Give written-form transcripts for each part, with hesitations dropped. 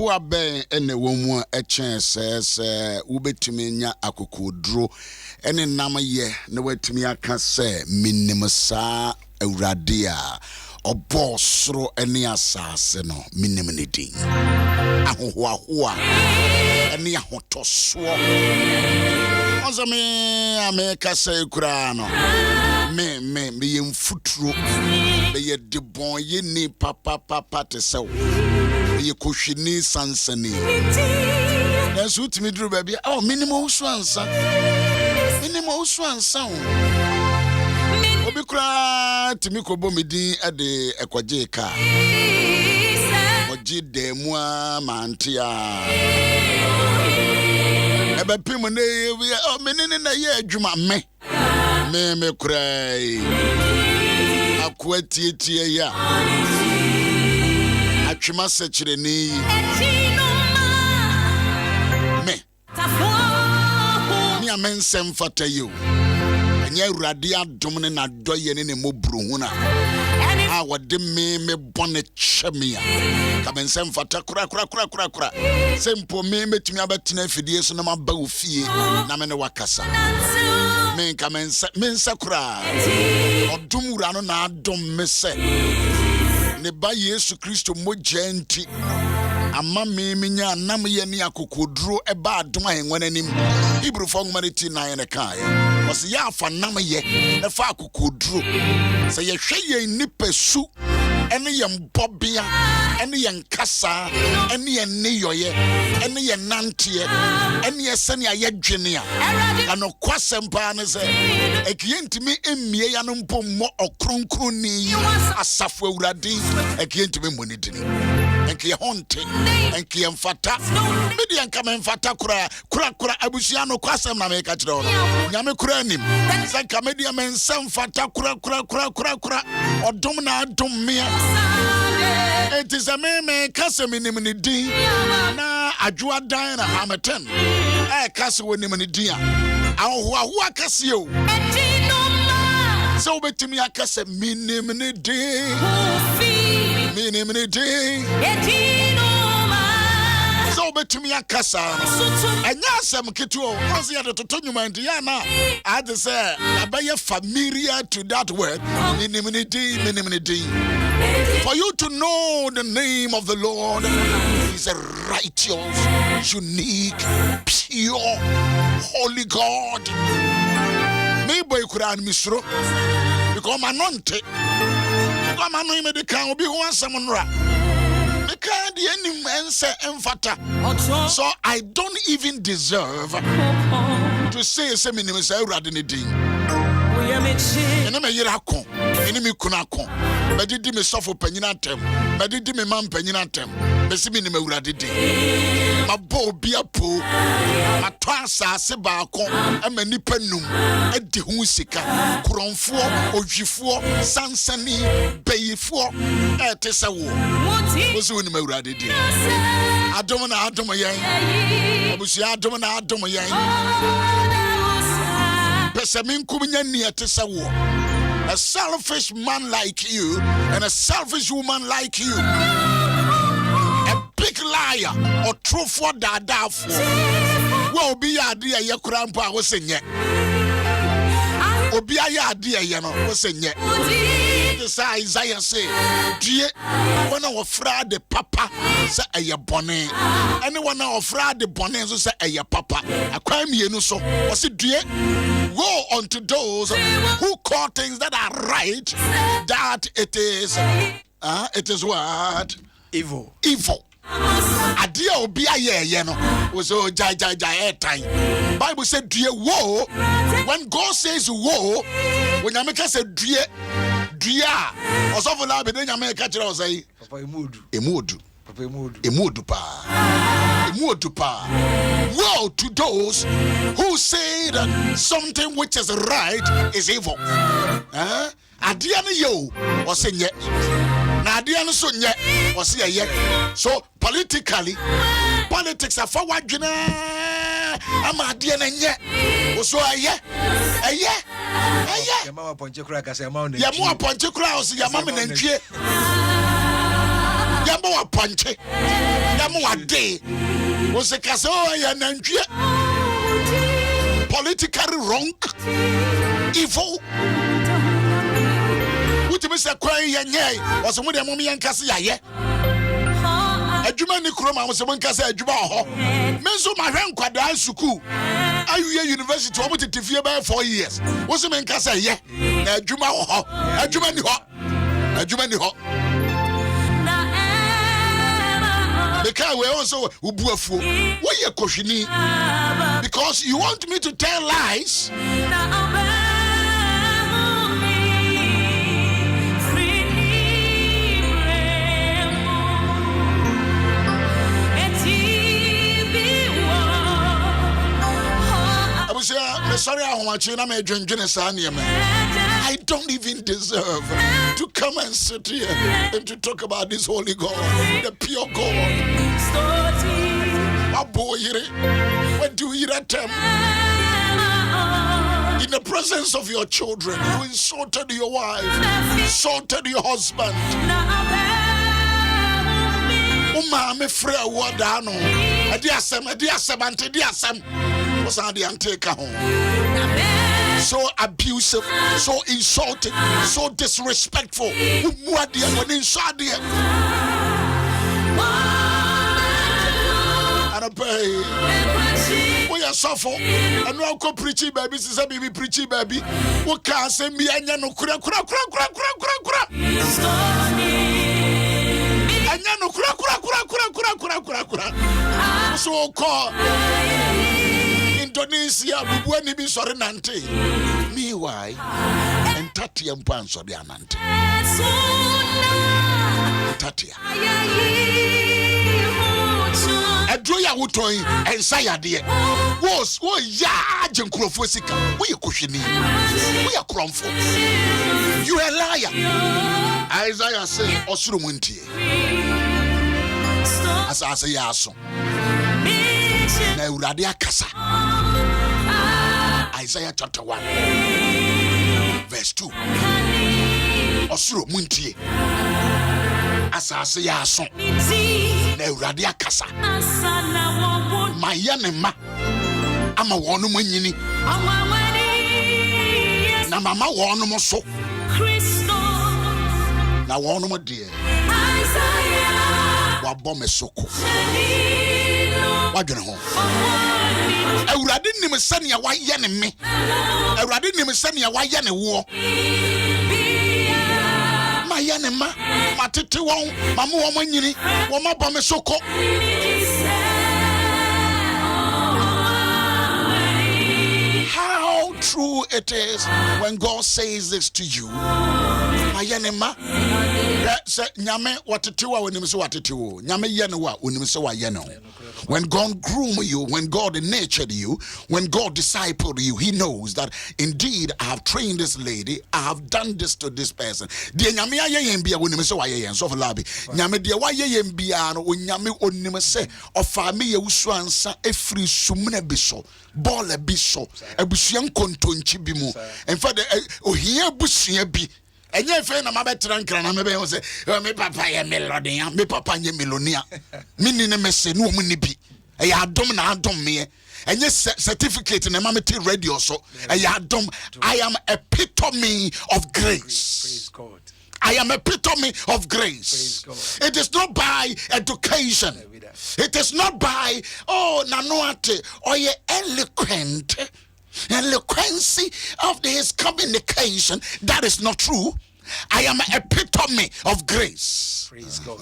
ahohoa ben ene womu says wobetumi nya akokodro ene nam ye na watumi aka se minim saa awurade a obosoro ene asase no minim ne din ahohoa ene ahotoso ozame ameka say kura no me yemfuturo be ye debon ye ni papa te sew ye kohwini sansani na so timi duro ba bia minimum Owusu Ansah obi kura timi ko bomidin ade ekwaje ka oji demu a mantia ebe pim na ye menene na ye adwuma me kurai akwati tie ya atwema sechire ni me ni amensem fata you enya urade adom ne na doye ne mobru huna a wode me bone chemia ka mensem fata kura sempo me metumi abatina afidie so na maba ofie na me ne wakasa men ka mensa kura odum wura no na adom me se ne ba Yesu Kristo mojanti ama nya nam ye ni akokodro eba Adom Ahengua nanim Hebrew formality 9 ne kai was ya afa nam ye ne fa akokodro se ye hwe ye nipasu ene ye mbobia ene ye nkasa ene ye neyoye ene ye nantie ene ye sene ayedwene a ano kwasempa ne se ekientimi emie ya no mpommo okronkroni asafo awurade ekientimi monidini enke honte enke mfata media nka mfata kura abusua no kwasem na me ka kire ho nyame kura anim sanka media mensem fata kura odom na adom me it is a me kasem nim ni din na adwo adan na hameten kase wonim ni din a ahoa kase o so betimi akase minim ni din so betimi akasa enya asem ketuo onse ya to nyuma ndia na I just say abaye familiar to that word minimity for you to know the name of the Lord is a righteous, unique, pure, holy God. Me boy Quran misro because manonte come anu me de kan obi ho asem nra me kan de anim ense emfata so I don't even deserve to say minim say awurade ne din ene me yira kon ene me kuna kon me didi me sofo panyina atem me didi me man panyina atem me si minim awurade din mabo bia po ato asase ba kon ama nipa num adi hu sika kronfo odwifo sansani beyifo etese wo ozi woni awurade din adom na adom yen abusia adom na adom yen pesamin kumnya ni etese wo a selfish man like you and a selfish woman like you, a big liar or true for dadafo well be idea ye krampa wo senye obi ayade ye no wo senye this Isaiah say die when I afraid the papa say eye bone anyone now afraid the bone so say eye papa akwa mienu so wo say die woe unto those who call things that are right that it is what evil adia obi aye no wo so jai time Bible said die woe when God says woe when America said die osofola be nyame ka kire o say papa emudu pa woe to those who say that something which is right is evil adia no yo o say nye na adia no so nye o say ye so politics are forward dwena ama adia na nye o so aye yama ponche kura kasa yama ponche kura o so yama me nantwie Yamo wa ponche. Yamo wa day. Was a caso yanandria. Politically wrong. Evil. Which means a cry yay. Was a mummy and cassia. A German Nikroma was a one cassa a Juba. Menso my rank quad suku. Are you university to almost to fear by 4 years? Was a man cassa ye? A Juma ho, a Jumani ho, a Jumani ho. Because we also ubuafu. Why you questioning? Because you want me to tell lies. Sorry, I don't even deserve to come and sit here and to talk about this holy God, the pure God. What do you at them? In the presence of your children, you insulted your wife, insulted your husband. Me free wadano. So abusive, so insulting, so disrespectful. And I pay. We are suffering. And now go preachy baby, this is a baby preachy baby. What can say me and no kura. So call Indonesia, Bubuani be sorry nante. Me why? And Tatia Mpanso de Anante. Tatia. A droya wutoy and saya dear. Was ya Jenkrofosika? We are cushioning. We are crumful. You a liar. Isaiah said, Osrumunti. As I say, Yaso. Neuradia Casa. Isaiah chapter 1, verse 2. Osrumunti. As I say, Yaso. Neuradia Casa. My yanema. I'm a one woman. Na mama one more so. Na one more dear. Wabome soko. Wagene ho. Ewurade nim sane wa ye ne me. Ewurade nim sane wa ye ne wo. Ma ye ne ma, matete won, mamu wo manyini, wo mabome soko. How true it is when God says this to you. Mayanema say nyame watetewa wonim so watetewo nyame yenewa wonim so wayeno. When God groomed you, when God nurtured you, when God discipled you, he knows that indeed I have trained this lady, I have done this to this person. De nyame ayen bia wonim so wayen so labi nyame de wayen bia no nyame onim se ofa me Yawusu Ansah efri sumna biso ball biso abusuan kontonchi bi mu en fa de ohia abusua bi enye fe na mabetra nkra na mebe say me papa ye melody me papa nye melonia me ni ne mese no mu ni bi e adom na adom me enye certificate na mamete radio so e adom. I am epitome of grace. Praise God. I am epitome of grace. It is not by education. It is not by nanoate or ye eloquent. Eloquency of his communication. That is not true. I am an epitome of grace. Praise God.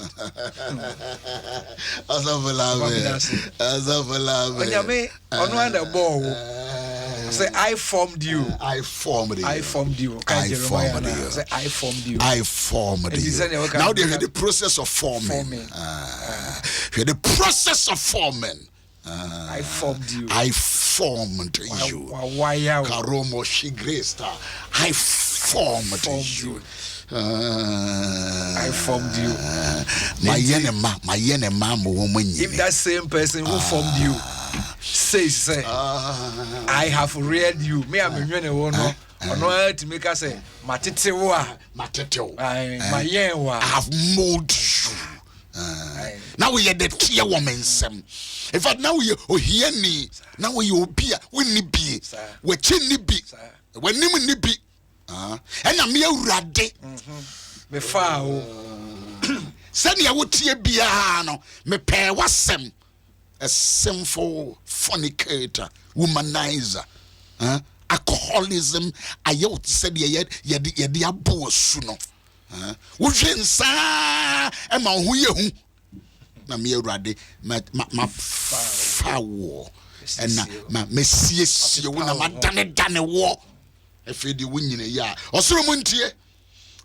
Say, I formed you. I formed you. I formed you. I formed you. Say, I formed you. I formed you. Now they have the process of forming. The process of forming. I formed you. I formed you. Karomo Shigresta. I formed you. I formed you. My enema, woman. If that same person who formed you says, I have reared you. Me, I'm a one. No, to make us say, Matetewa, Matetewa. I have molded you. Now we are the tier woman some. In fact, now we are here ni. Now we are be we ni be. We chin ni be. We ni be. And I'm here rade. Me foul. Send ya would tear biano. Me pair was sem. A sinful fornicator, womanizer, alcoholism. I ought to say ye abo suno. Ujinsa and my who na me rade my foul and my messias you win a dane war. If you do win in a year or so muntie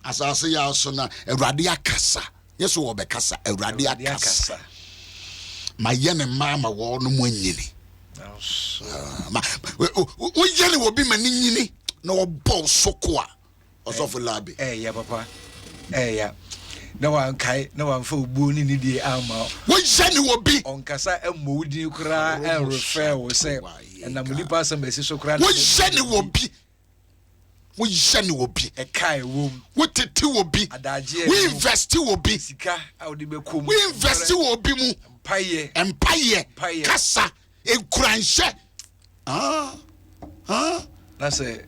as I say, also na a radia cassa. Yes, or be cassa, a radia cassa. My yen and mamma war no more yinny. We jelly will be manini, no ball so qua. Or so for labby. Yeah, papa. Yeah. No one kai, no one for boon in the armor. What jelly will be on Cassa and moody cry and refer will say, and I'm really passing message so cry. What jelly will be? What jelly will be? A kai womb. What the two will be? We invest will be. We invest will be mu. Empire. Casa. A crunch. That's it.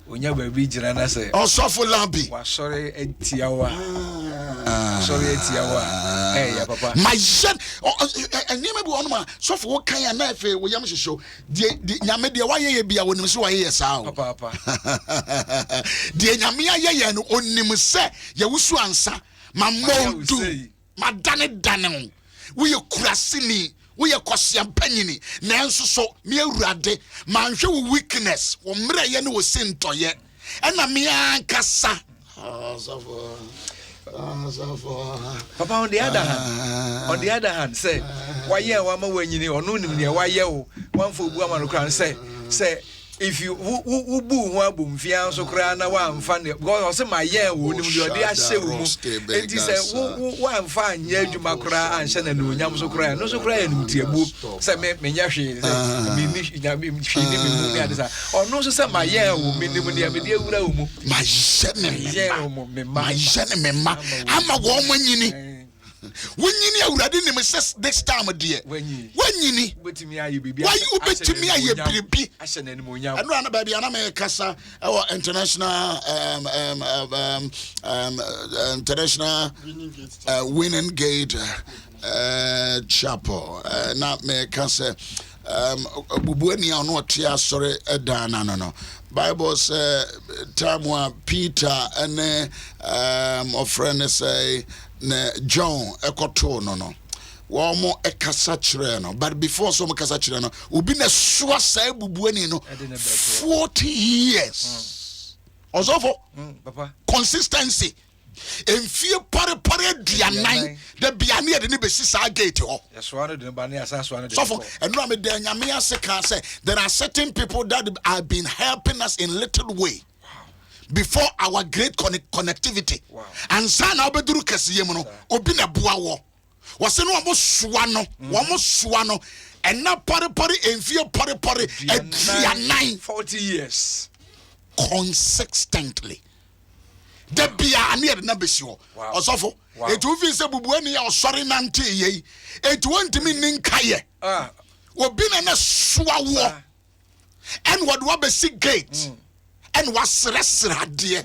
When you're baby, I say, oh, so for Lambi. Sorry, 8 hour. Sorry, 8 hour. Hey, papa. My son, and you may be on so for what kind of knife we am show. The Yamedia, why ye be a woman so I hear sound. Papa. The Yamia and only say, Yaw Owusu Ansah, my mom do, my dane. We are crassini. We are Kosiam Penny, Nanso so mere rade, man show weakness, or Mrayan was sent to yet, and a mere cassa. Papa, on the other hand, say, why, yeah, one more when you know, no, why, yo, one for woman crown say, if you who boom fianso crana one funny God say my year would you dear say it is one fine year to macra and send a new yam so cry no so cry and tiabu say me yashi or no so my year will minimum my gentleman I'm a woman yini when you ready to miss this time of dear when you why you bet to me I be and run a baby and I'm a casa our international winning gate chapel not me casa bubueni ono tia sorry no Bible say time Peter and of friend say ne John ekoto no wo mo ekasa kire no but before so mo kasa kire no obi na soa sai bubuani no 40 years osofo papa consistency enfie pare duanan da biane de ne besi sa gate ho yeso no de bane asaso no de sofo eno am de nyame ase ka say there are certain people that have been helping us in little way before our great connectivity. Wow. And son obeduru kesiyem no obi na boa wo. Wose no amo soa no and na pare enfie pare aduanan 40 years consistently. The bia na na besi wo. Osofo it will feel say bubuani ya osori nante ye. It won't mean ninkaye. Obi na soa wo. And what be see gate. And was resrade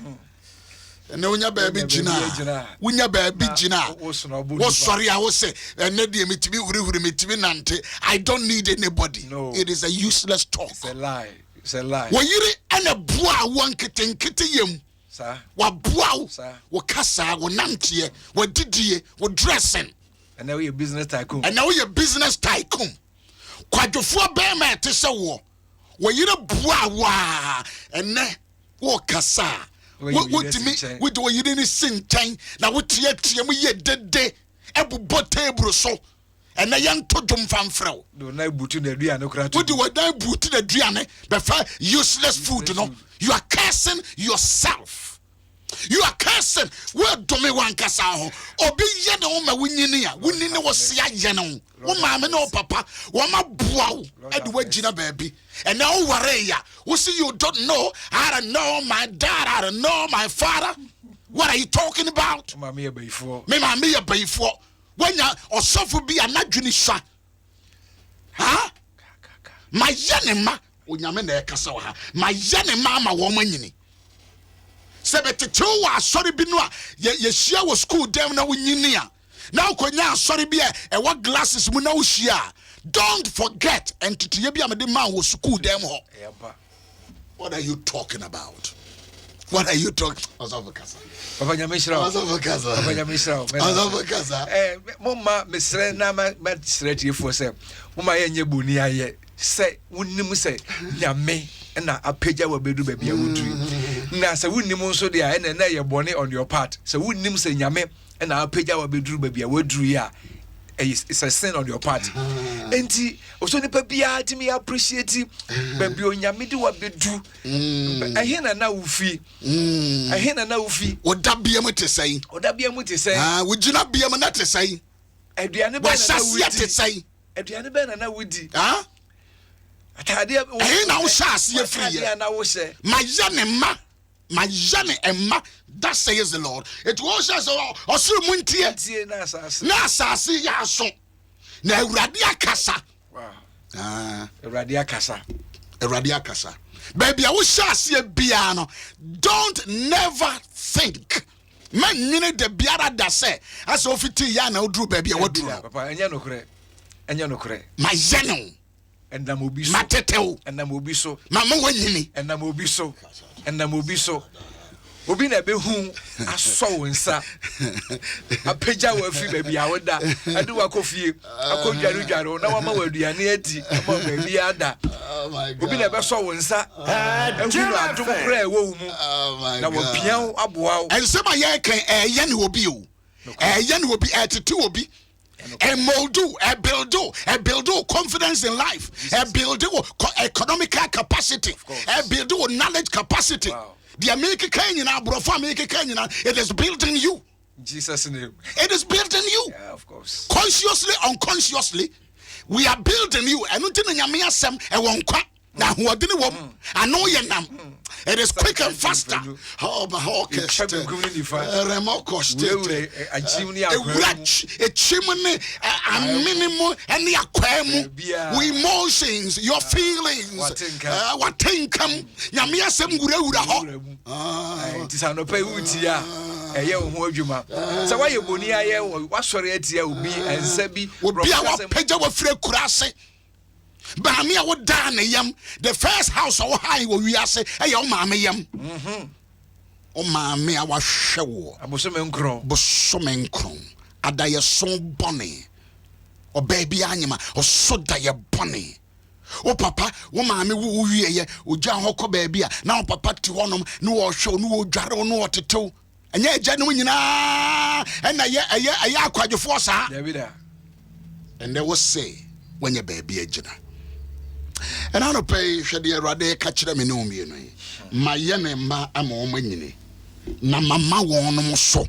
and when your baby Gina, when your baby Gina was sorry, I was say, and me to be nante. I don't need anybody. No, it is a useless talk. It's a lie. It's a lie. When you and a boa one kitten kitty sir, what boa, what cassa, what nantie, what did what dressing, and now you're business tycoon. Quite your 4 bear man to so. When you know boa and wo kasa what to me we do you didn't sing time now what tie we ye dede ebubo table so and na yan to dwom famfrɛ do na butu na aduane kra to what do we dan butu na aduane be fa useless food no you are cursing yourself. You are cursing. Where do me one kasa ho? Obi ye na wo ma wunyini a wunini wo se aye no. Wo ma me no papa, wo ma boa wo. Edwa gina baby. And now worry ya. We see you don't know. I don't know my dad. I don't know my father. What are you talking about? Mama me before. Me mama me before. when ya osofo bi anadwini sha ha ma yanema onyame na ekasa wa ha ma yanema ama wo manyini sebetete wa asori bi no a ye hia wo school dem na wonyini a na ukonya asori bi e wa glasses mu na wo hia. Don't forget entity bi amede man wo school dem ho. What are you talking about? What are you talking? Azavakasa. Papa Nyamishra. Azavakasa. Papa Nyamishra. Azavakasa. Mama mesre na ma sre tiefo se. Mama yenye boni aye. Se wonim se nyame na apagya wa bedu ba bia woduru. Na se wonim nso de a na ye boni on your part. Se wonim se nyame na apagya wa bedu ba bia woduru ya. It's a sin on your part. Enti oso nipa bia timi appreciate baby onyame de wa bedu. Ahena na ufi. Ahena na ufi. Oda bia mu te sei. Oda bia mu te sei. Wogina bia mu na te sei. Aduane ba na wudi te sei. Aduane ba na wudi. Atade ahena wo sha ase free. Atade na wo hye. My Jane Emma, that says the Lord. It was as also Muntia Nasasi Yaso. Na Radia Casa. Wow. Radia Casa. Radia Casa. Baby, I will see a piano. Don't never think. Man, you need the biara that say, as of it, Yana drew baby, what drew. Papa, and Yanokre. And Yanokre. My Zeno. And Namubiso. Mateteo. And Namubiso. Mamma Winnie. And Namubiso. And Namubiso. Obi na be hu aso wonsa apeja wa fi baby awoda ade wa kofie akodwaru na wa ma waduane ati ama baby ada. Oh my God. Obi na be so wonsa ehunu adom kra ewo mu na wo pian aboa. Ensema ye kan eye ne obi o eye ne obi etete obi a build confidence in life, a build economical capacity, a build knowledge capacity. Wow. The American Kenyan, it is built in you. Jesus' name. It is built in you. Yeah, of course. Consciously, unconsciously, we are built in you. And nothing in Yamia Sam, and one quack. Now, who are the woman? I know your name. It is quick and faster. Oh, my hawkers. A chimney, a minimum, and the aquam. We emotions, your feelings. What income? Yamia Sam Gura. It is an opeutia. A young Hojuma. So why you bonia? What sorry it will be and Sebi would be our page of free crasse. But me, I would down a yam. The first house or high will we are say, hey, oh, mamma yam. Oh, mammy, I was sure. I was some crown. A dia so bonny. Or baby anima, or so dia bonny. Oh, papa, oh, mammy, woo ye, oh, John Hoko baby. Now, papa, to one no show, no jarro, no what to do. And yet, genuine, and I quite your force, and they will say, when your baby a jenna. And I don't pay Shadia Rade catch them in home, you know. My yene ma am on winning. Na mamma won so.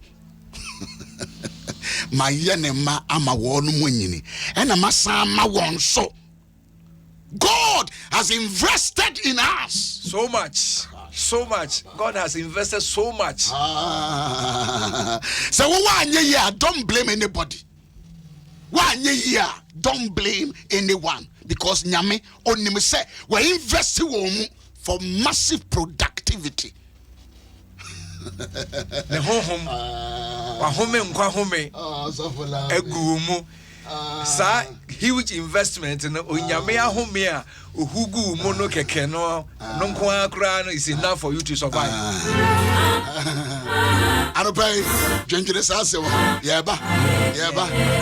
My yene ma am a won winning. And a massa ma won so. God has invested in us so much. So much. God has invested so much. So why yeah, don't blame anybody. Why yeah, don't blame anyone. Because nyame only say we invest for massive productivity. The home wa home nkwa home egumu sa huge investment no onyame ahome a ohugu mu no keke no nkwa akra no is enough for you to survive. I don't pay dangerous answer. Yeah,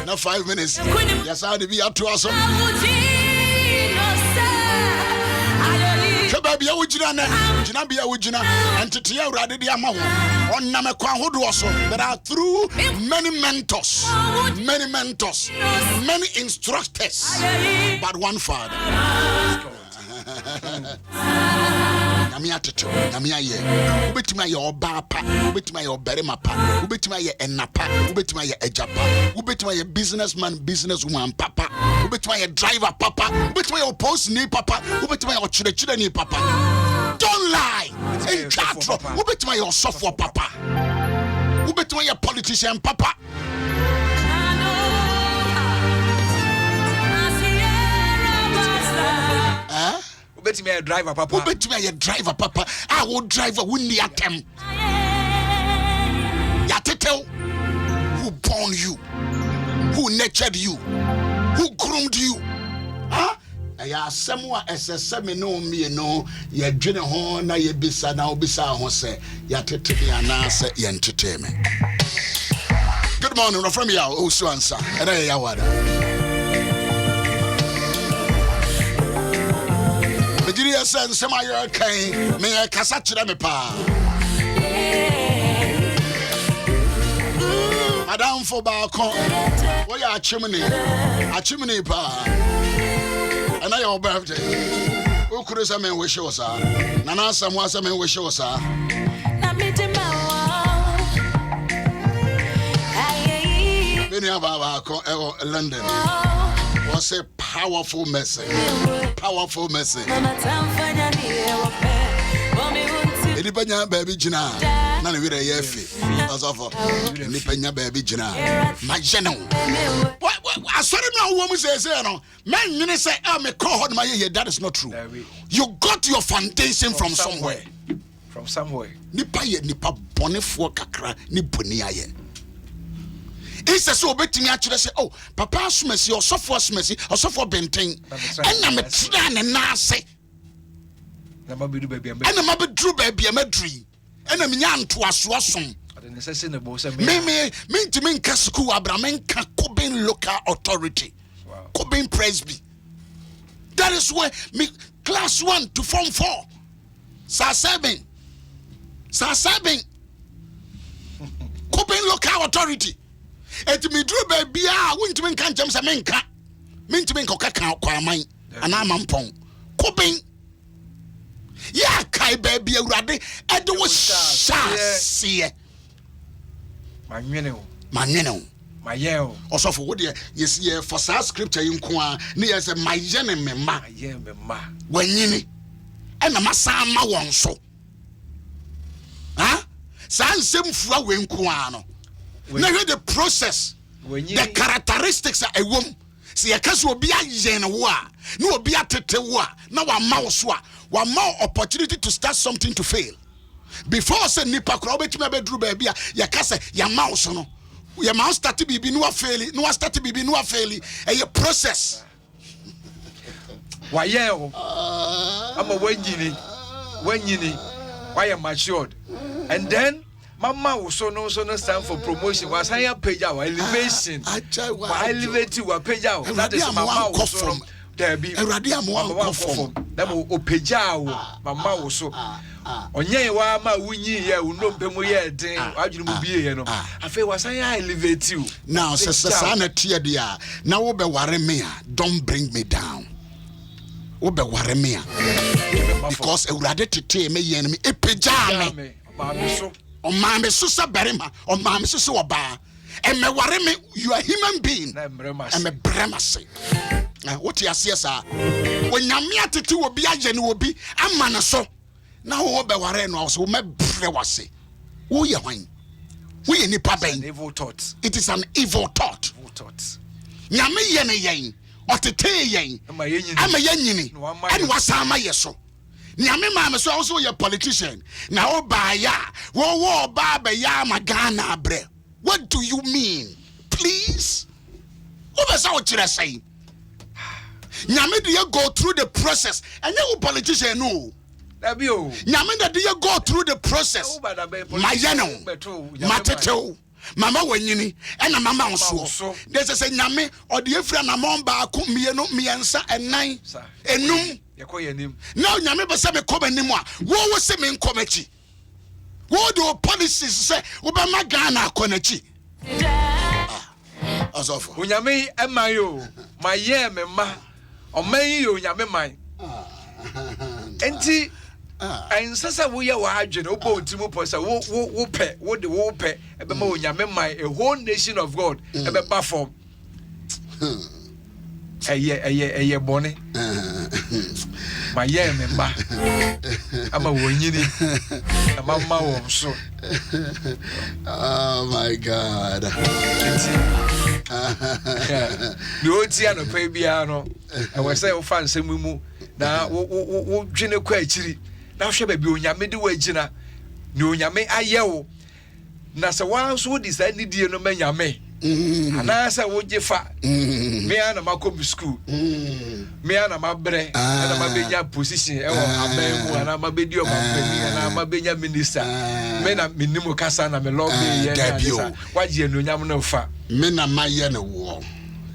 now 5 minutes. Yes, I'll be up to us. Baby, I would and to tear rather the amount on Namakwan who do also. There are through many mentors, many instructors, but one father. Namiato, Namia, Ubetima your bapa, Ubetima your berimapa, Ubetima your enapa, Ubetima your ejapa, Ubetima your businesswoman papa, Ubetima your driver papa, Ubetima your post knee papa, Ubetima your children knee papa. Don't lie. In chat, Ubetima your software papa, Ubetima your politician papa. obetimi a driver papa obetimi a driver papa a wo driver wunni atem yatetel who born you, who nurtured you, who groomed you. Huh? Ya semwa eseseme no me no ye dwene ho na ye bisa na obisa ho se yatete me anase ye entertainment. Good morning, from Yaw Owusu Ansah. And I Yawada. Nigeria says some of your kind may I casach me pa. Madame for balcon. Why are chimney? A chimney pa. And I your birthday. Who could some men wish you, sir? Nana, some was a man wish you, sir. London was a powerful message. Powerful message. Nipanya baby jina na we dey yefi asofo nipanya baby jina my general asori na wo mu say no man nwene say me call hod my ye that is not true. You got your foundation from somewhere. Nipa ye nipa bonefo kakra ni boni aye. It's so betting actually say, oh, Papa Smessy or software Smessy or software benting. And I'm a tran and nase. And I'm a drew baby, I'm a dream. And I'm young to us wasum. Mean to mean Cascu Abramenka Cobin local authority. Cobin Presby. That is where me class 1 to form 4. Sa 7. Cobin local authority. Et me drew baby, I went to make James Amenka. Mean to make a cacao, mine, and I'm on pong. Coping. Ya kai baby, ready, and do was see my nino. My yell. Also for what you see for sa scripture in Kwa, near as a my enemy, ma. When yini, and a massama won so. Huh? San sim fwa wen kuano. Now the process, the characteristics are a woman. See a case will be a yen wa, no be a tete wa, now a mouse wa, one more opportunity to start something to fail. Before say nipa crowd me bedroom baby, ya kase ya mouse no. Your mouse start to be no fail, no start to be no fail, a process. Why I'm a when you why am matured? And then Mama was so no stand for promotion. Was higher page our elevation. I elevate you a page out. That is Mama was from there be a radium one form. That will page out. Mama was so on ye wa ma winnie here will no pemoye thing. I will be here. I feel was I elevate you. Now, Sasana Tia dia. Now, Obe Waremia, don't bring me down. Obe Waremia. Because a radicate me enemy a pajama. On my Susa Berima, on my Susa Oba, and me wareme, you are a human being, and me bremasi. What you see, sir? When Yamiati to be a gen will be a man so. Now, Oba Warren also, my brewasi. Oh, ya wine. We any papa evil thought. It is an evil thought. Yami yene yen, or te yen, I'm a yenini, and was ama yeso. Nyame mama so also your politician. Now ba ya, wo ba ya magana bre. What do you mean? Please? What was what you saying? Nyame do you go through the process and you politician no. Nyame do you go through the process? My yano, mateto. Mama wenyini ena mama onso they say nyame or the friend among ba ko mienu miensa enan enum now nyame be say me come anim a wo say me nkomachi wo do policies say wo be magana akonachi asofo nyame eman yo my ye me ma o man yo nyame man enti and sasa we are watching about Timoposa, wo pe, ebe ma onyame man, a whole nation of God, ebe perform. Eye bone. My ye member. Ama wonyini. Ama ma wo so. Oh my God. The oti ano pe bia no. I was say o fan semu mu. na wo dwene kwa akiri na hwe ba bi onyame de wa agina ne onyame ayewo na se wan so di sa ni die no manyame ana sa wo jefa me ana makobi school me ana mabre ana mabenya position e wo aban mu ana mabedi o mapani ana mabenya minister me na minimo kasa na me lobby ye na waje no nyam na fa me na maye ne wo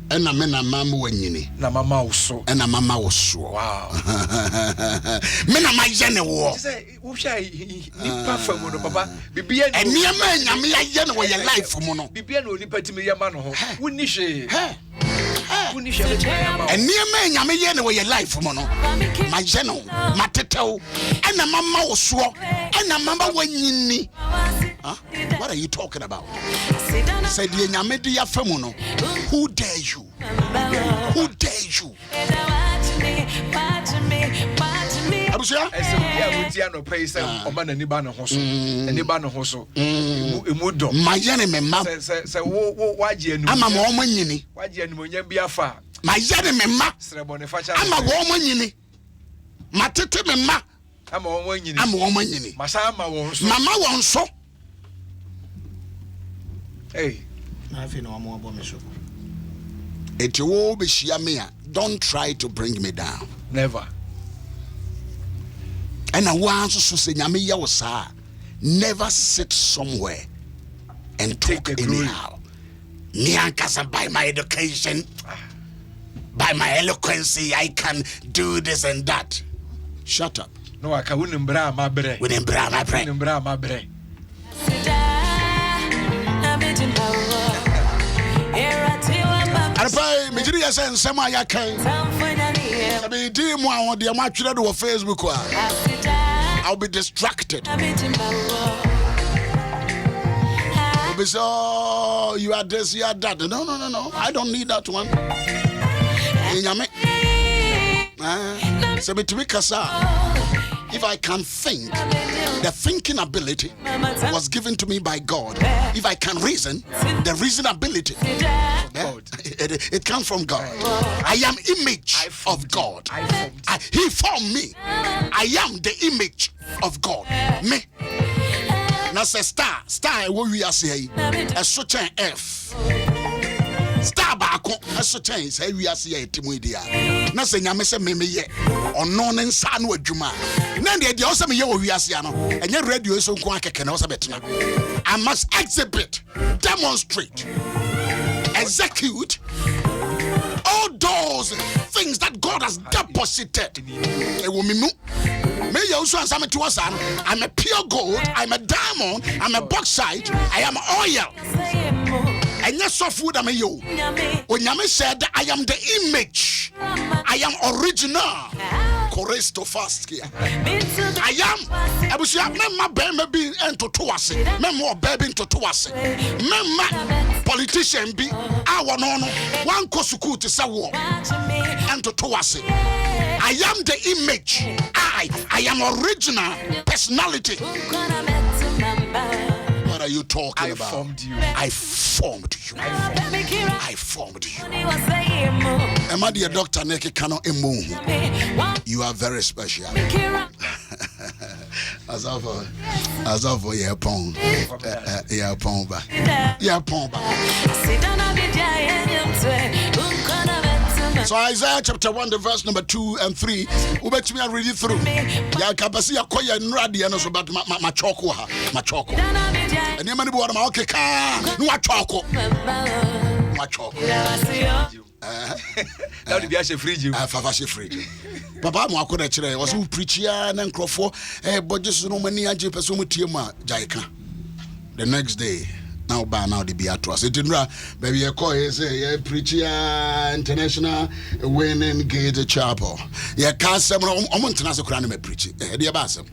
ena me na mama wanyini na mama wo so ena mama wo so wow me na maye ne wo say wo hwa ni pa fa mu no papa bibia ni enia ma nyame ye ne wo ye life mu no bibia no ni patimi ye ma no ho woni hwe woni hwe enia ma nyame ye ne wo ye life mu no maye no matetew ena mama wo so ena mama wanyini. What are you talking about? Said the nyame de ya famu no. Who dare you? Who dare you? Abusia? Eso ya wutia no pay say o ma na ni ba no ho so. Ni ba no ho so. Emu do. Mayane me ma. Se wo waje anu. Ama mo manyini. Waje anu mo nya bi afa. Mayane me ma. Srebone facha. Ama wo manyini. Matete me ma. Ama wo manyini. Ama wo manyini. Masa ama wo so. Mama wo so. Hey. Na fi no amo abo me so. Eti wo be hia me a, don't try to bring me down. Never. And I want to say nyame ya wo sa. Never sit somewhere and talk anyhow. Me ankasa by my education, by my eloquence, I can do this and that. Shut up. No, I can win bra ma bre. Win bra ma bre. Win bra ma bre. Arpa me jiri ya say nsem a yakan. Abi di mu a won de ma twere do Facebook a. I'll be distracted. So you are this, you are that. No. I don't need that one. So if I can think, the thinking ability was given to me by God. If I can reason, the reason ability, it comes from God. I am image of God. He formed me. I am the image of God. Me. Now say star. What we are saying, a certain F. Star back a certain say we are saying Timodia. Now say nyame say me ye on non and san with Juma. Then the also me ye we are saying, and your radio so kwa keke also better. I must exhibit, demonstrate, execute all those things that God has deposited. May also answer me to us. I'm a pure gold, I'm a diamond, I'm a bauxite, I am oil. And yes, of food I'm a yo. When Yame said I am the image, I am original. Corresto fast here. I am. I was your member baby into Tuase. Member baby into Tuase. Member politician be our no one kosuku to Sawo and to Tuase. I am the image. I am original personality. What are you talking about? Formed you. I formed you. I formed you. Am I the doctor Neki Kano Emu? You are very special. As of your pong. Yeah, pomba. So Isaiah chapter 1, the verse number 2 and 3. Ubet me read it through. Ya kapasi ya koya nradi ya no so but machoko ha. Machoko. And yamani bo ma okay ka. No machoko. Machoko. Now the biashe fridge. Favashe fridge. Papa mo akoda kire was who preach ya na nkrofo budget so no mani age person mutie mu jaika. The next day now the Beatrice. It didn't baby a call say preach international winning gate chapel. Yeah, can't say I'm on tenase kura na me preach. Dear basem.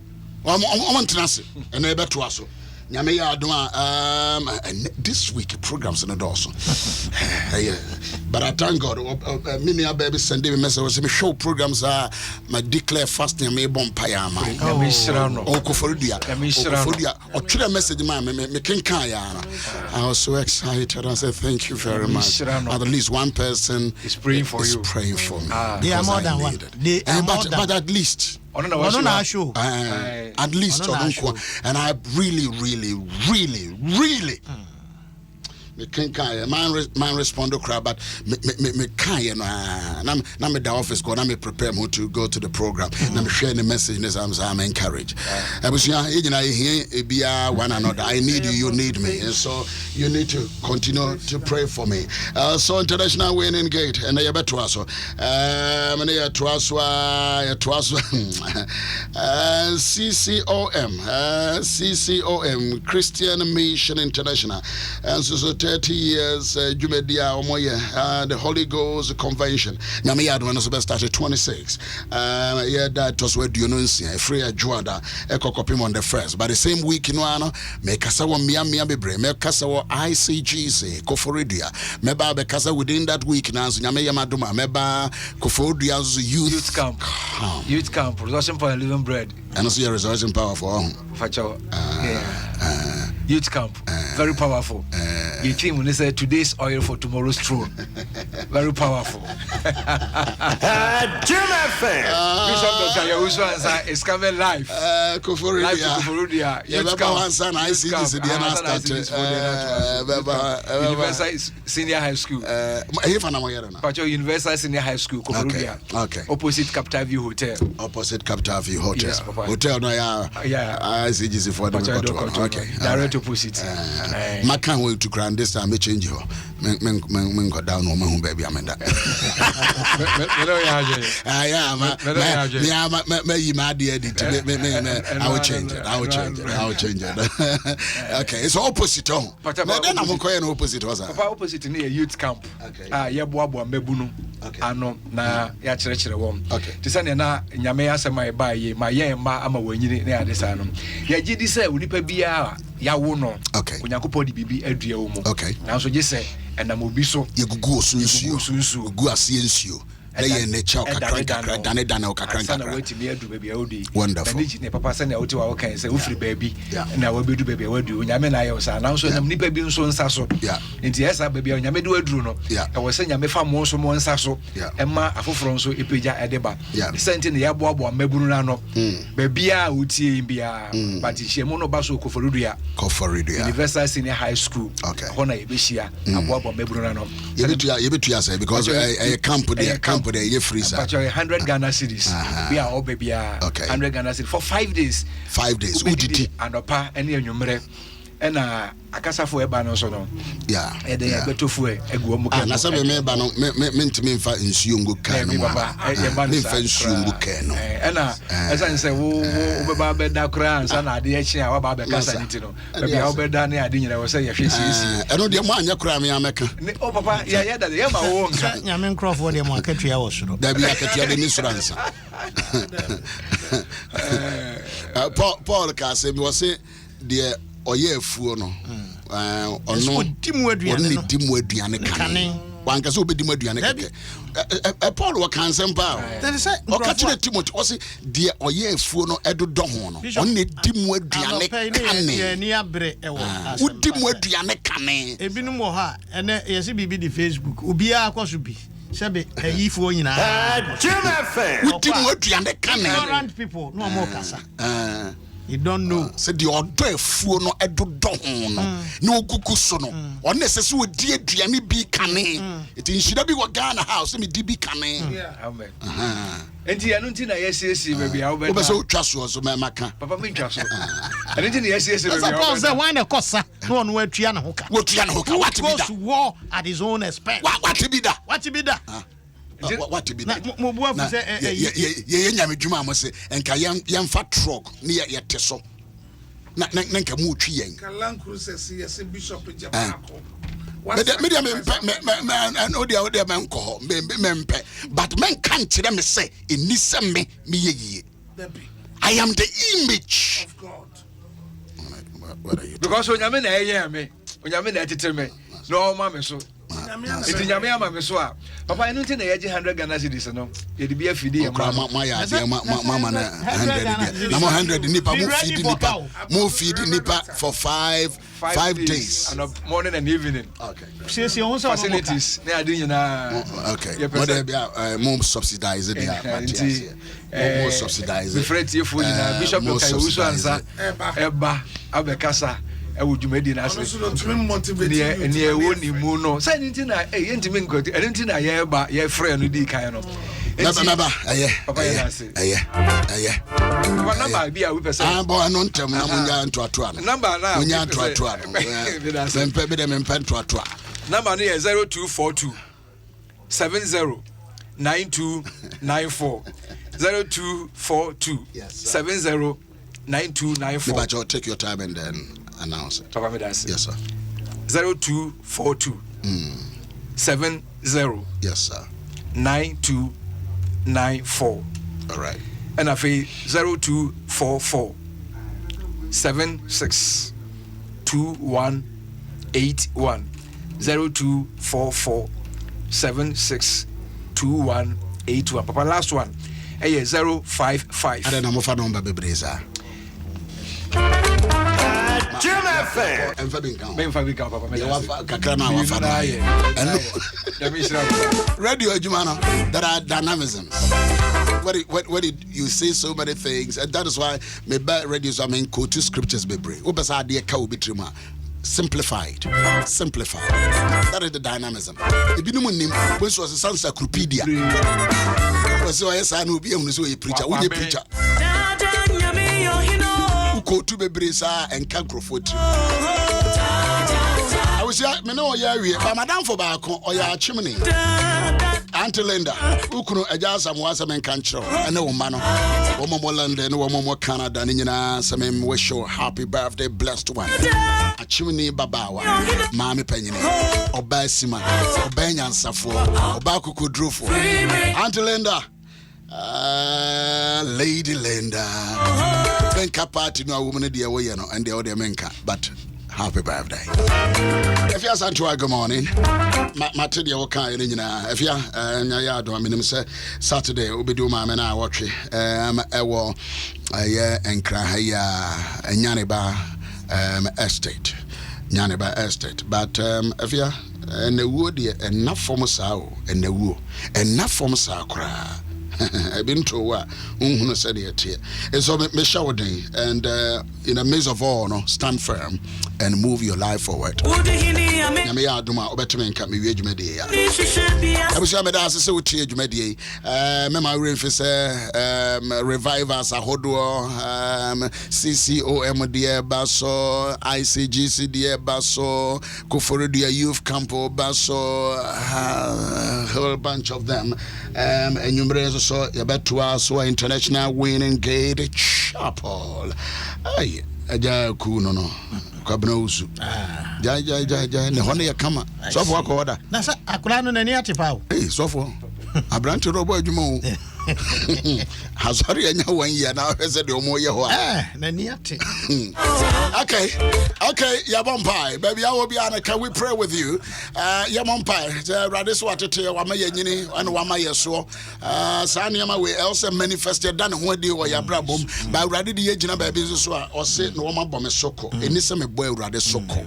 I'm on tenase and ebe to aso. Nyame ya adoma this week programs no also. But I thank God many baby send me message was me show programs are my declare fasting me bon payama. Oh koforudia. Koforudia. O three message man me kenkan ya. I was so excited. I said thank you very much. At least one person is praying for you. Praying for me. They are more than one. But at least at least and I really me can man respond to crowd, but me can na me the office go na me prepare me to go to the program na me share the message and I'm encouraged. One another. I need you, you need me, and so you need to continue to pray for me. So international winning gate and you better also CCOM Christian Mission International, and so 30 years Jumedia Omoye the Holy Ghost Convention. Nami Adom Ahengua started 26. That was where Dionunsia free Juada Ekokopim on the first. But the same week in one me kasa wa miami bebre me kasa wa ICGC Koforidia meba be kasa within that week na Nyame Yamaduma meba Koforidia's youth camp resurrection for living bread and also your resurrection power for youth camp very powerful. Your team when they say today's oil for tomorrow's throne. Very powerful. Bishop Dr. Yaw Owusu Ansah is coming live. Koforidia. Youth camp. Universal Senior High School. Universal Senior High School. Koforidia. Okay. Opposite Capital View Hotel. Yes, Hotel no ya. Yeah. ICGC for the okay. Direct opposite. My can't wait to grand this time. Me change you. Men go down on my home baby. I'm in that. I will change it. Okay, it's opposite. But then I'm going opposite. Opposite near youth camp. Yeah, boabo mebunu. Ano na ya chere wom. Ti sane na nyame asema e ba ye ma ye ma ama wanyini na adesa no. Ya gidi se onipa bia ya wo no. Onyankopɔ di bibi adua wo mu. Na so gye se enam obi so ye gugu osunsuo gugu ase nsuo na ye ne cha kakran dane o kakran na wati me adu baby odi wonderful na ne papa se na woti wa kan se ofri baby na wa bedu baby wadu nyame na ye sa na so nam nipa bi nso nsa so enti esa baby nyame de waduru no e wo se nyame fa mo nso mo nsa so e ma afoforo nso epeja edeba senti ne ya boabo mabunu na no baby a wotie bia but hie mo no ba so Koforidia Universal Senior High School hona ye be hia aboabo mabunu na no ye betu ya say because a camp there but you're 100 Ghana cedis. We are all baby 100 Ghana cedis for 5 days. 5 days. Who did it? And opa any enyumere. And akasa fo eba no so no. Yeah. E dey beto fo egu omu kan. Na se me ba no me ntimi mfa nsuo ngo kan no. Me mfa nsuo ngo kan no. Na esa nse wo beba beda kra ansa na ade echi a wa ba be kasa niti no. Baby a wo beda na ade nyina wo se ye hwe sisi. Eno de mo anya kra me ameka. O papa ya da ye ma wo nka. Nyame nkrofo de mo akatua wo soro. Da bi akatua de ni soro ansa. Paul ka se mi wo se de oye afuo no ono dimu aduane kan wanka so obedi mu aduane keke Paul wa kan sempa o ka tire Timothy o se de oye afuo no edodo ho no onne dimu aduane kan ni abre ewo udi mu aduane kan ebinum wo ha ene yesi bibi di Facebook obi akoso bi sebe ayifuo nyina udi mu aduane kan ignorant people no more kasa you don't know. Said the order fuo no edodo ho no na ogugu so no on necessary we die aduane bi kane it inshira bi wo Ghana house me di bi kane amen enti anu nti na yesiesi baby a wo be so twa so me maka papa me twa so anu nti na yesiesi baby a wo be why na kosa no on watua na hoka what be that war at his own expense what be that what be that what to be that mo bua fu say ye nyame dwuma mo se enka yem fa truck ne ye teso na nka mu twi yen Kalan Cruises yes Bishop Jabako me no dia men ko mempe but men kan kire me say enise me ye I am the image of God. What are you? Because when I'm in a me, when I'm in a teacher me, no mamma so. It's in Yamama so. Papa, I don't think I had 100 Ghana cedis. No, it'd be a fiddy. Mamma, 100 nipper, move feeding nipper for 5 days. And morning and evening. Okay. Facilities. Okay. What they more subsidized more subsidized. The French Bishop Yaw Owusu Ansah Eba Abekasa. I would you made in us near one mono. Say anything I ain't even good. Anything I hear about your friend who did kind of. Never, Papa, what number be a whipper? I'm born on term. I'm to a twat. Number now. When you're to a twat. Then pay them in pen to a twat. Number near 0242 70 9294 0242 70 9294. But you'll take your time and then announce it. Papa, yes, sir. 0242 70 yes, sir. 9294. All right. And I feel 0244 76 2181 0244 76 2181. Papa, last one. 055. I don't know if I number be Radio Jumano, there are dynamisms. What did you say so many things, and that is why me buy radios. I mean, quote two scriptures be brave. What basa idea ka obi trima. Simplified. That is the dynamism. If you know when was a encyclopedia. Was so yes, I know be a preacher. We preacher. Go to be brisa and cankrofot. I was ya me no ya wie but madam for back or ya chimney. Auntie Linda, who could adjust some was a man control and no man. Woman more London, woman more Canada, and some wish you happy birthday, blessed one. A chimney babawa, Mammy Penny, or Bassima, or Banyan Safo, or Baku drew for Auntie Linda. Lady Linda. Menka party no woman dear way, you know, and the other menka, but happy birthday. If you are Santua, good morning. Materia Oka, if you are Yado, I mean, say Saturday, Ubidu Mamma, watch it. Ewo, and Krahaya, and Yaniba estate. Yaniba estate. But if you are and the wood, enough from Sao, and the woo, enough from Sakra. I've been to what said it here. And so me shouting and in the midst of all, no, stand firm and move your life forward. I was sure that I said what you made. Memory revivers a hodo CCOM dear basso ICGC dear basso Koforidia youth campo basso a whole bunch of them and you so you bet to us so international winning gate chapel. Ay aja ku no kwabna usu ja ne hono ye kama so for akoda na sa akura no nani atipa o so for abrante robo adwuma o Hazari anya 1 year now said the omo ye ho nani ati okay yabompai baby I will be on. Can we pray with you yabompai radis watete wa ma yanyini and wa ma yeso saniama we else manifested than ho de wo yabrabom ba radi de yegina baby so a o se no ma bom soko enise me boy radi soko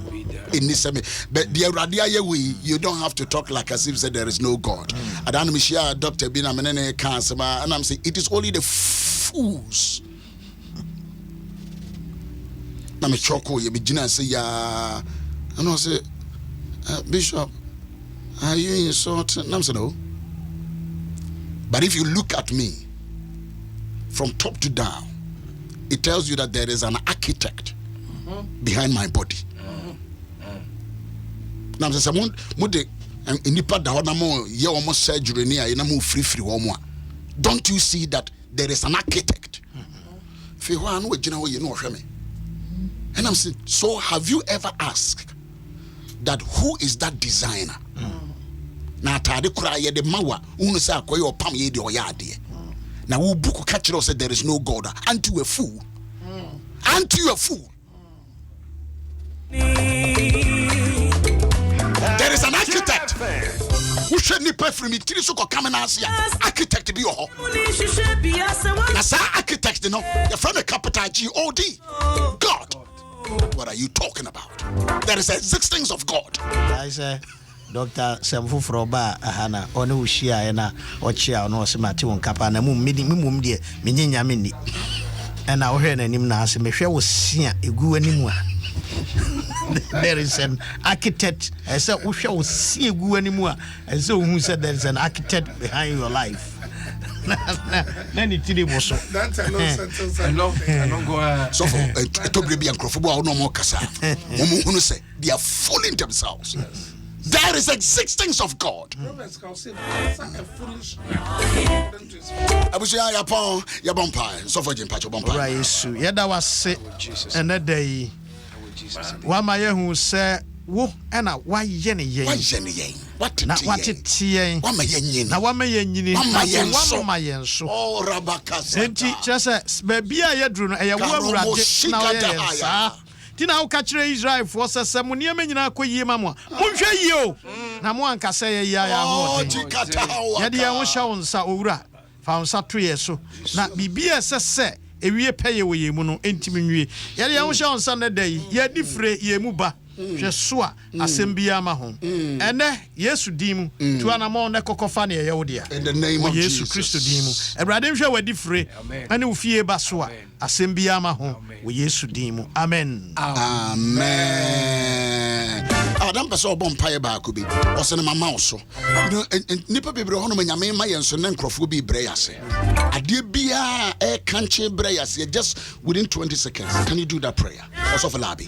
enise me but the radi aye we you don't have to talk like as if said there is no God adan me share Dr. Bina menene cancer. And I'm saying it is only the fools. Na me choko ye begina say ya. And I say Bishop, are you insulting? I'm saying no. But if you look at me from top to down, it tells you that there is an architect behind my body. Now I'm saying mude inipa da hona mo ye omo surgery ni a na mo free omo. Don't you see that there is an architect? And I'm saying, so have you ever asked that who is that designer? Na tade kura ye de mawa unu say akoye opam ye de oyade. Na wo book catch us there is no God. Aren't you a fool? Aren't you a fool? There is an architect. Who should need pay for me? Three so called Kamenasia. Architect be your Nasa architect, you know, your friend a capital G-O-D. God. What are you talking about? There is existence of God. I say, Dr. Semfu Froba, Hana, Onu Shia, and Ochia, no Simati on Capana, Mum, dear, Minya Mini. And our head and him now, Michelle was seeing a good anymore. There is an architect. I said, we shall see you anymore. And so, who said there is an architect behind your life? Then it was so. That's a nonsense. I don't go. So for Toby and Crawford, no more Casa. Who say they are fooling themselves. There is existence of God. Proverbs can say that's a foolish. I was your bumpire. So for Jim Pacho bumpire. Right, so yeah, that was sick. And that day, one my who said, "Wo, and why Jenny? What? Not what it yen. What my yen? Now, one my yen, one my yen, so. Oh, Rabacas. And just baby, I drew a woman. Tina how catch Israel for some near me na koyi mama. Munhwe yi o. Na mo anka say ya ho. Ya dia wo sha won sa owura. Fa won sa to ye so. Na bibia sese ewie peye wo ye mu no entimi nwie. Ya dia wo sha won sa na dai. Ya difre ye mu ba. Hwe so a asembia ma ho. Ene Yesu dimu tu anamo ne kokofa ne ye wo dia. In the name of Yesu Jesus. Kristo dimu. Ebrade hwe wa difre. Ene wo fie ba so a asembia ma ho. Wo Yesu dimu. Amen. Amen. Adam pese obompaye ba ko bi. O se ne mama wo so. Nipa bebre ho no nyame ma yenso ne nkrofo bi bre yase. Ade bia e kanche bre yase just within 20 seconds. Can you do that prayer? Also for labi.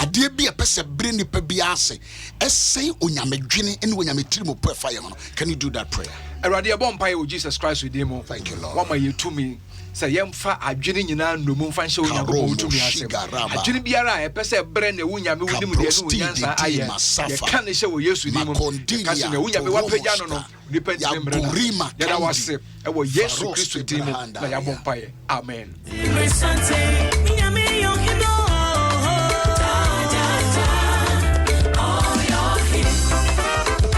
Ade bia pese bre nipa bia ase. Esay onyame dwene ene onyame tirimo pe fire no. Can you do that prayer? Erade bompaye o Jesus Christ with him. Thank you, Lord. What you to me? Say yemfa adwene nyina no mu fa hye onyankopɔn tumi ase adwene biara e pese bre na wunyame wunim de no nyansa aye ye ka ne hye wo Yesu ni mu ka se na wunyame wapagya no no nipa ntime mre na ya da wase e wo Yesu Kristo dim na ya bompaye amen.